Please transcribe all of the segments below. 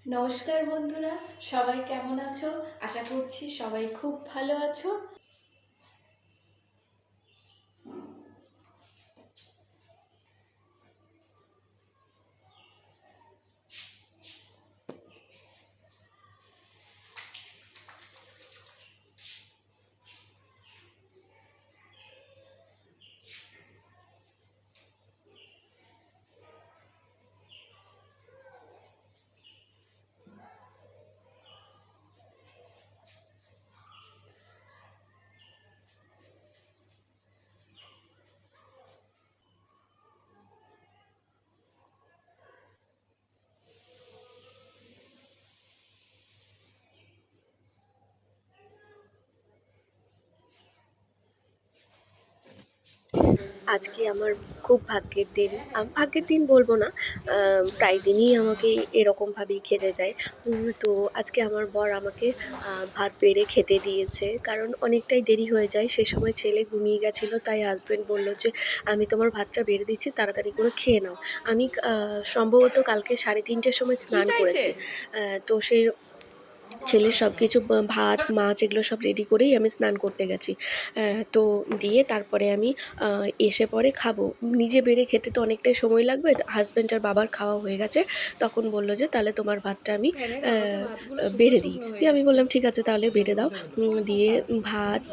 নমস্কার বন্ধুরা, সবাই কেমন আছো? আশা করছি সবাই খুব ভালো আছো। আজকে আমার খুব ভাগ্যের দিন। ভাগ্যের দিন বলবো না, প্রায় দিনই আমাকে এরকমভাবেই খেতে দেয়। তো আজকে আমার বর আমাকে ভাত বেড়ে খেতে দিয়েছে, কারণ অনেকটাই দেরি হয়ে যায়। সে সময় ছেলে ঘুমিয়ে গেছিলো, তাই হাজব্যান্ড বলল যে আমি তোমার ভাতটা বেড়ে দিচ্ছি, তাড়াতাড়ি করে খেয়ে নাও। আমি সম্ভবত কালকে 3:30-টের সময় স্নান করেছি। তো সেই ছেলের সব কিছু ভাত মাছ এগুলো সব রেডি করেই আমি স্নান করতে গেছি। তো দিয়ে তারপরে আমি এসে পরে খাবো। নিজে বেড়ে খেতে তো অনেকটাই সময় লাগবে। হাজব্যান্ড আর বাবার খাওয়া হয়ে গেছে। তখন বলল যে তাহলে তোমার ভাতটা আমি বেড়ে দিই। দিয়ে আমি বললাম ঠিক আছে তাহলে বেড়ে দাও। দিয়ে ভাত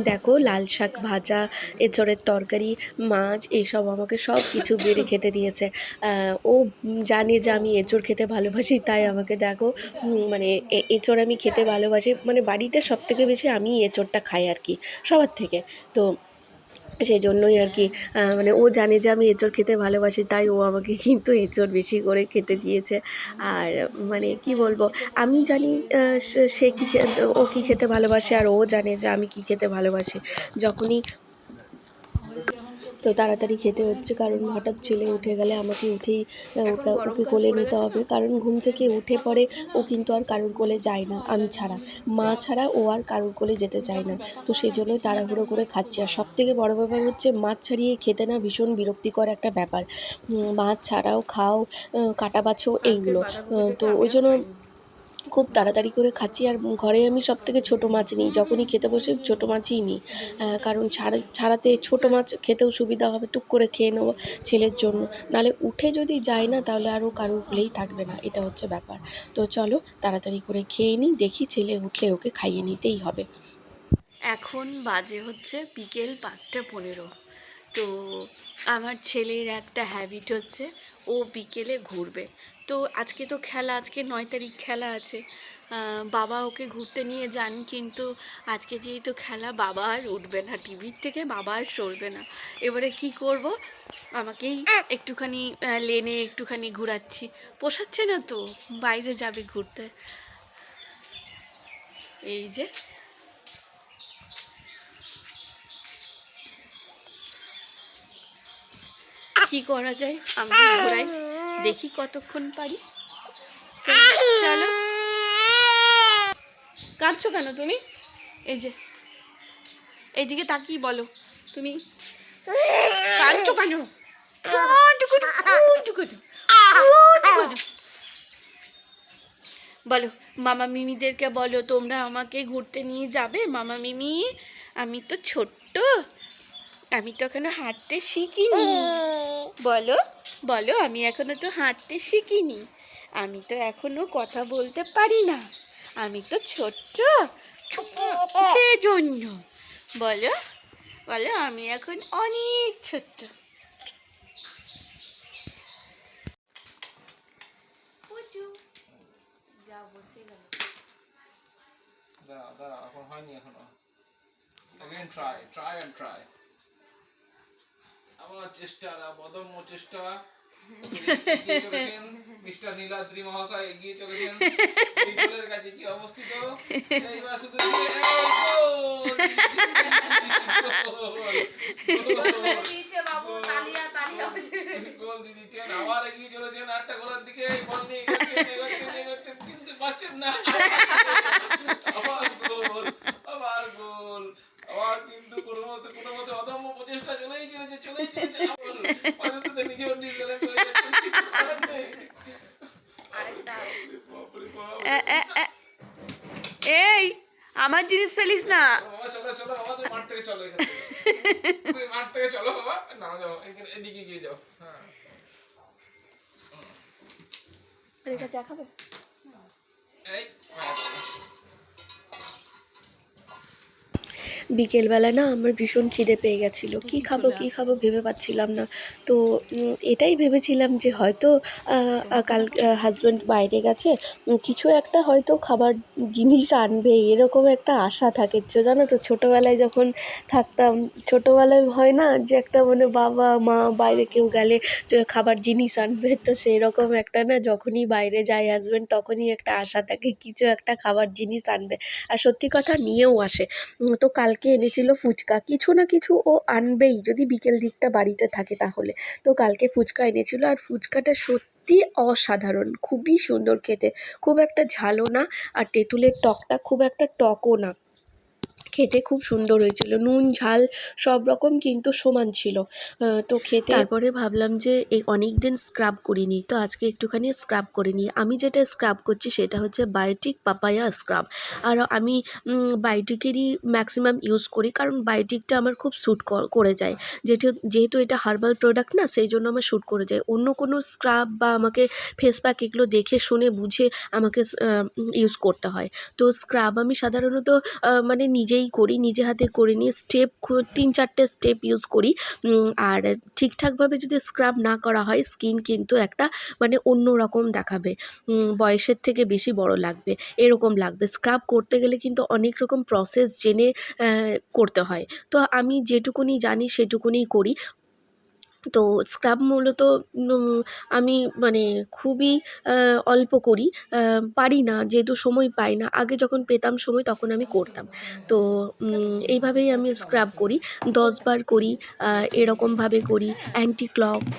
দেখো, লাল শাক ভাজা, এঁচড়ের তরকারি, মাছ, এইসব আমাকে সব কিছু বেড়ে খেতে দিয়েছে। ও জানে যে আমি এঁচড় খেতে ভালোবাসি, তাই আমাকে দেখো মানে এঁচড় আমি খেতে ভালোবাসি। মানে বাড়িতে সবথেকে বেশি আমিই এঁচড়টা খাই আর কি, সবার থেকে। তো সেই জন্যই আর কি, মানে ও জানে যে আমি এঁচড় খেতে ভালোবাসি, তাই ও আমাকে কিন্তু এঁচড় বেশি করে খেতে দিয়েছে। আর মানে কি বলবো, আমি জানি সে কী ও কী খেতে ভালোবাসে, আর ও জানে যে আমি কী খেতে ভালোবাসি। যখনই তো তাড়াতাড়ি খেতে হচ্ছে, কারণ হঠাৎ ছেলে উঠে গেলে আমাকে উঠেই ওকে কোলে নিতে হবে, কারণ ঘুম থেকে উঠে পরে ও কিন্তু আর কারোর কোলে যায় না আমি ছাড়া। মা ছাড়া ও আর কারোর কোলে যেতে চায় না। তো সেই জন্যই তাড়াহুড়ো করে খাচ্ছি। আর সবথেকে বড় ব্যাপার হচ্ছে, মাছ ছাড়িয়ে খেতে না ভীষণ বিরক্তিকর একটা ব্যাপার। মাছ ছাড়াও খাও, কাটা বাছো এইগুলো। তো ওই জন্য খুব তাড়াতাড়ি করে খাচ্ছি। আর ঘরে আমি সবথেকে ছোটো মাছ নিই, যখনই খেতে বসি ছোটো মাছই নিই। কারণ ছাড়াতে ছোটো মাছ খেতেও সুবিধা হবে, টুক করে খেয়ে নেবো ছেলের জন্য। নাহলে উঠে যদি যায় না, তাহলে আর ও কারোর কোলেই থাকবে না, এটা হচ্ছে ব্যাপার। তো চলো তাড়াতাড়ি করে খেয়ে নিই, দেখি ছেলে উঠলে ওকে খাইয়ে নিতেই হবে। এখন বাজে হচ্ছে বিকেল 5টা 15। তো আমার ছেলের একটা হ্যাবিট হচ্ছে, ও বিকেলে ঘুরবে। তো আজকে তো খেলা, আজকে 9 তারিখ খেলা আছে। বাবা ওকে ঘুরতে নিয়ে যান, কিন্তু আজকে যেহেতু খেলা, বাবা আর উঠবে না টিভির থেকে, বাবা আর সরবে না। এবারে কি করব, আমাকেই একটুখানি লেনে একটুখানি ঘোরাচ্ছি। পোষাচ্ছে না তো, বাইরে যাবে ঘুরতে। এই যে কি করা যায়, আমি ঘোরাই, দেখি কতক্ষণ পারি। চলো। কাঁদছো কেন তুমি? এই যে এইদিকে তাকিয়ে বলো, তুমি কাঁদছো কেন? বলো, মামা মিমিদেরকে বলো তোমরা আমাকে ঘুরতে নিয়ে যাবে। মামা মিমি, আমি তো ছোট্ট, আমি তো এখনো হাঁটতে শিখিনি। বলো বলো, আমি এখনো তো হাঁটতে শিখিনি, আমি তো এখনো কথা বলতে পারি না, আমি তো ছোট্ট, সেজন্য। বলো বলো, আমি এখন অনেক ছোট্ট। যা বসে গেল। দাঁড়া দাঁড়া, এখন হয়নি এখনো। Again try and try. আবার চেষ্টা, বদম্য চেষ্টা। এগিয়ে চলেছেন মিস্টার নীলাদ্রি মহাশয়, এগিয়ে চলেছেন এই গোলের কাছে। কি অবস্থিত এইবার শুধু গোল দিয়ে দিচ্ছেন। আবার এগিয়ে চলেছেন একটা গোলের দিকে, বল নিয়ে এগোচ্ছেন কিন্তু পাচ্ছেন না। আবার গোল, আবার গোল, আবার কিন্তু কোনো মতে অদম্য প্রচেষ্টা চলেই চলেছে। আবার নিজেও ডিসব্যালেন্স হয়ে যাচ্ছে, কিছু করার নেই। বাপরে বাপ। এই আমার জিনিস ফেলিস না। বাবা চলো চলো বাবা, তুমি মাঠ থেকে চলো, এখান থেকে তুমি মাঠ থেকে চলো বাবা, না যাও এদিকে গিয়ে যাও। হ্যাঁ এটা চা খাবে? এই বিকেলবেলা না আমার ভীষণ খিদে পেয়ে গেছিলো, কী খাবো ভেবে পাচ্ছিলাম না। তো এটাই ভেবেছিলাম যে হয়তো কাল হাজব্যান্ড বাইরে গেছে, কিছু একটা হয়তো খাবার জিনিস আনবে, এরকম একটা আশা থাকে। জানো তো ছোটোবেলায় যখন থাকতাম, ছোটোবেলায় হয় না যে একটা মানে বাবা মা বাইরে কেউ গেলে যে খাবার জিনিস আনবে, তো সেই রকম একটা না যখনই বাইরে যায় হাজব্যান্ড তখনই একটা আশা থাকে কিছু একটা খাবার জিনিস আনবে, আর সত্যি কথা নিয়েও আসে। তো কালকে এনেছিল ফুচকা, কিছু না কিছু ও আনবেই যদি বিকেল দিকটা বাড়িতে থাকে তাহলে। তো কালকে ফুচকা এনেছিল, আর ফুচকাটা সত্যি অসাধারণ, খুবই সুন্দর খেতে, খুব একটা ঝালও না, আর তেঁতুলের টকটা খুব একটা টকও না, খেতে খুব সুন্দর হয়েছিল, নুন ঝাল সব রকম কিন্তু সমান ছিল। তো খেতে তারপরে ভাবলাম যে এই অনেক দিন স্ক্রাব করিনি, তো আজকে একটুখানি স্ক্রাব করে নিই। আমি যেটা স্ক্রাব করছি সেটা হচ্ছে বায়োটিক পাপায়া স্ক্রাব, আর আমি বায়োটিকেরই ম্যাক্সিমাম ইউজ করি, কারণ বায়োটিকটা আমার খুব স্যুট করে যায়, যেহেতু এটা হার্বাল প্রোডাক্ট না, সেই জন্য আমার স্যুট করে যায়। অন্য কোনো স্ক্রাব বা আমাকে ফেস প্যাক এগুলো দেখে শুনে বুঝে আমাকে ইউজ করতে হয়। তো স্ক্রাব আমি সাধারণত মানে নিজে হাতে করে নিয়ে স্টেপ 3-4টে স্টেপ ইউজ করি। আর ঠিকঠাকভাবে যদি স্ক্রাব না করা হয় স্কিন কিন্তু একটা মানে অন্য রকম দেখাবে, বয়সের থেকে বেশি বড় লাগবে, এরকম লাগবে। স্ক্রাব করতে গেলে কিন্তু অনেক রকম প্রসেস জেনে করতে হয়, তো আমি যেটুকুনি জানি সেটুকুনিই করি। তো স্ক্রাব মূলত আমি মানে খুবই অল্প করি, পারি না যেহেতু সময় পাই না। আগে যখন পেতাম সময় তখন আমি করতাম। তো এইভাবেই আমি স্ক্রাব করি, 10 বার করি, এরকমভাবে করি,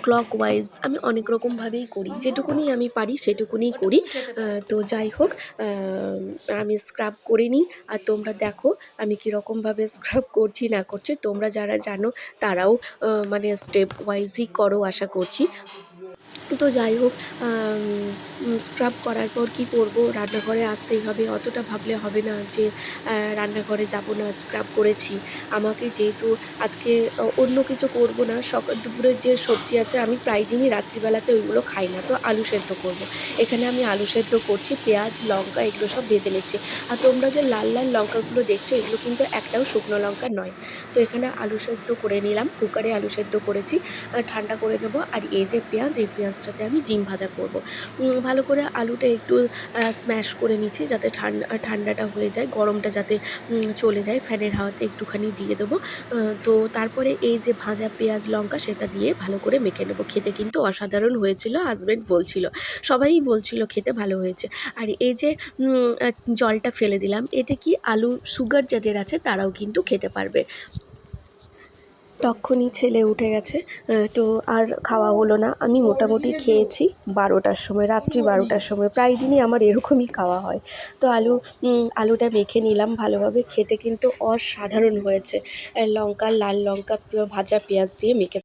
ক্লকওয়াইজ আমি অনেক রকমভাবেই করি, যেটুকুনি আমি পারি সেটুকুনিই করি। তো যাই হোক, আমি স্ক্রাব করে নিই, আর তোমরা দেখো আমি কীরকমভাবে স্ক্রাব করছি না করছি। তোমরা যারা জানো তারাও মানে স্টেপ ওয়াইজই করো আশা করছি। তো যাই হোক, স্ক্রাব করার পর কী করব, রান্নাঘরে আসতেই হবে, অতটা ভাবলে হবে না যে রান্নাঘরে যাব না, স্ক্রাব করেছি। আমাকে যেহেতু আজকে অন্য কিছু করব না, দুপুরের যে সবজি আছে আমি প্রায় দিনই রাত্রিবেলাতে ওইগুলো খাই না, তো আলু সেদ্ধ করব। এখানে আমি আলু সেদ্ধ করছি, পেঁয়াজ লঙ্কা এগুলো সব ভেজে নিচ্ছি। আর তোমরা যে লাল লাল লঙ্কাগুলো দেখছো এগুলো কিন্তু একটাও শুকনো লঙ্কা নয়। তো এখানে আলু সেদ্ধ করে নিলাম, কুকারে আলু সেদ্ধ করেছি, ঠান্ডা করে নেবো। আর এই যে পেঁয়াজ, এই পেঁয়াজটাতে আমি ডিম ভাজা করব। ভালো করে আলুটা একটু স্ম্যাশ করে নিচ্ছি যাতে ঠান্ডাটা হয়ে যায়, গরমটা যাতে চলে যায়, ফ্যানের হাওয়াতে একটুখানি দিয়ে দেবো। তো তারপরে এই যে ভাজা পেঁয়াজ লঙ্কা সেটা দিয়ে ভালো করে মেখে নেবো। খেতে কিন্তু অসাধারণ হয়েছিল, হাজব্যান্ড বলছিল, সবাই বলছিল খেতে ভালো হয়েছে। আর এই যে জলটা ফেলে দিলাম, এতে কি আলু সুগার যাদের আছে তারাও কিন্তু খেতে পারবে। তখনই ছেলে উঠে গেছে, তো আর খাওয়া হলো না। আমি মোটামুটি খেয়েছি 12টার সময়, রাত্রি 12টার সময়, প্রায় দিনই আমার এরকমই খাওয়া হয়। তো আলুটা মেখে নিলাম ভালোভাবে, খেতে কিন্তু অসাধারণ হয়েছে। লাল লঙ্কা ভাজা পেঁয়াজ দিয়ে মেখে